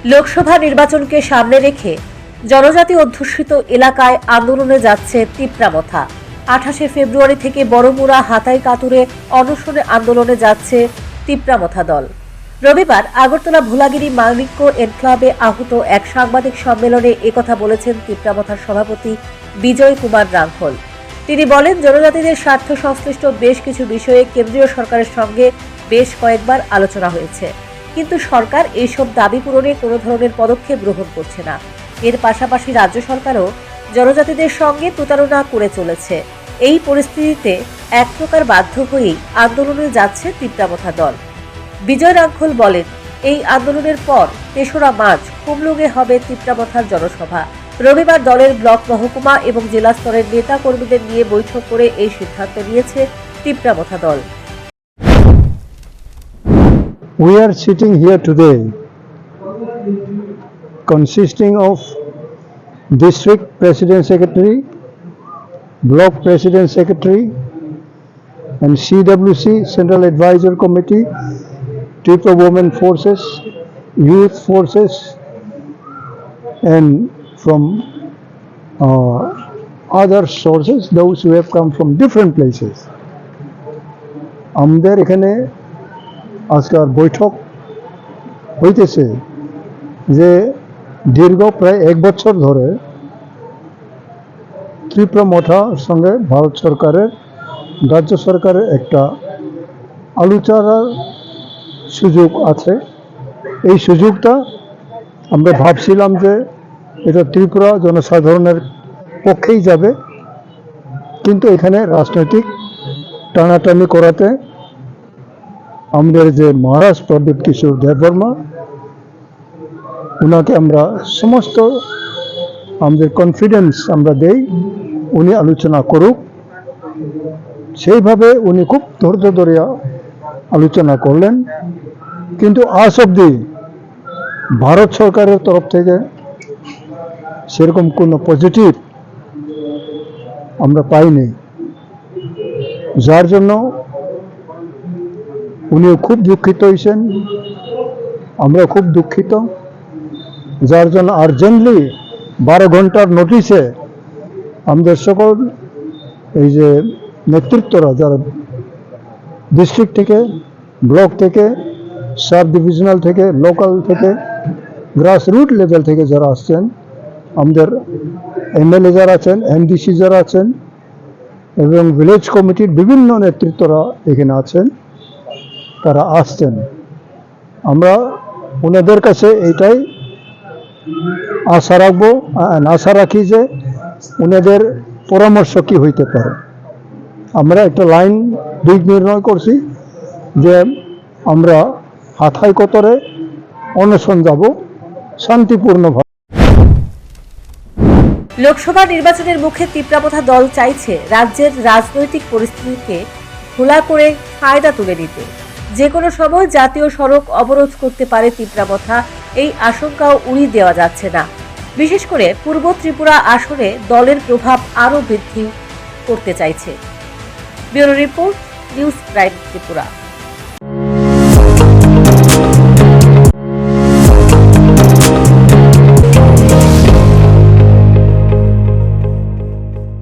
লোকসভা নির্বাচনকে সামনে রেখে জনজাতি অধ্যুষিত এলাকায় আন্দোলনে যাচ্ছে তিপ্রামথা। 28শে ফেব্রুয়ারি থেকে বড়মুড়া হাতাই কাতুরে অনশনে আন্দোলনে যাচ্ছে তিপ্রামথা দল। রবিবার আগরতলা ভোলাগিরি মানিক্য এনক্লাবে আহত এক সাংবাদিক সম্মেলনে একথা বলেছেন তিপ্রামথার সভাপতি বিজয় কুমার রাঙ্খল। তিনি বলেন, জনজাতিদের স্বার্থ সংশ্লিষ্ট বেশ কিছু বিষয়ে কেন্দ্রীয় সরকারের সঙ্গে বেশ কয়েকবার আলোচনা হয়েছে, কিন্তু সরকার এইসব দাবি পূরণে কোনো ধরনের পদক্ষেপ গ্রহণ করছে না। এর পাশাপাশি রাজ্য সরকারও জনজাতিদের সঙ্গে প্রতারণা করে চলেছে। এই পরিস্থিতিতে এক প্রকার বাধ্য হয়েই আন্দোলনে যাচ্ছে তিপ্রামথা দল। বিজয় রাঙ্খল বলেন, এই আন্দোলনের পর ৩রা মার্চ কুমলুঙে হবে তিপ্রামথার জনসভা। রবিবার দলের ব্লক, মহকুমা এবং জেলা স্তরের নেতা কর্মীদের নিয়ে বৈঠক করে এই সিদ্ধান্ত নিয়েছে তিপ্রামথা দল। We are sitting here today consisting of District President Secretary, Block President Secretary and CWC Central Advisor Committee, Tripura Women Forces, Youth Forces and from other sources, those who have come from different places. আমাদের এখানে আজকাল বৈঠক হইতেছে যে দীর্ঘ প্রায় 1 বছর ধরে ত্রিপুরামথার সঙ্গে ভারত সরকারের, রাজ্য সরকারের একটা আলোচনার সুযোগ আছে। এই সুযোগটা আমরা ভাবছিলাম যে এটা ত্রিপুরা জনসাধারণের পক্ষেই যাবে, কিন্তু এখানে রাজনৈতিক টানাটানি করাতে আমাদের যে মহারাজ প্রদীপ কিশোর দেববর্মা, ওনাকে আমরা সমস্ত আমাদের কনফিডেন্স আমরা দেই উনি আলোচনা করুক। সেইভাবে উনি খুব ধৈর্য ধরে আলোচনা করলেন, কিন্তু আজ অবধি ভারত সরকারের তরফ থেকে সেরকম কোনো পজিটিভ আমরা পাইনি, যার জন্য উনিও খুব দুঃখিত হয়েছেন, আমরা খুব দুঃখিত। যার জন্য আর্জেন্টলি 12 ঘন্টার নোটিশে আমাদের সকল এই যে নেতৃত্বরা, যারা ডিস্ট্রিক্ট থেকে, ব্লক থেকে, সাব ডিভিশনাল থেকে, লোকাল থেকে, গ্রাসরুট লেভেল থেকে যারা আসছেন, আমাদের এমএলএ যারা আছেন, এমডিসি যারা আছেন এবং ভিলেজ কমিটির বিভিন্ন নেতৃত্বরা এখানে আছেন, তারা আসছেন। আমরা ওনাদের কাছে এইটাই আশা রাখি যে ওনাদের পরামর্শ কি হইতে পারে। আমরা একটা লাইন দিক নির্ণয় করছি যে আমরা হাতাই কাতুরে অনশন যাব শান্তিপূর্ণভাবে। লোকসভা নির্বাচনের মুখে তিপ্রামথা দল চাইছে রাজ্যের রাজনৈতিক পরিস্থিতিকে খোলা করে ফায়দা তুলে নিতে। যে কোনো সময় জাতীয় সড়ক অবরোধ করতে পারে তিপ্রামথা, এই আশঙ্কাও উড়িয়ে দেওয়া যাচ্ছে না। বিশেষ করে পূর্ব ত্রিপুরা আসনে দলের প্রভাব আরও বৃদ্ধি করতে চাইছে। Bureau report, news prime Tripura.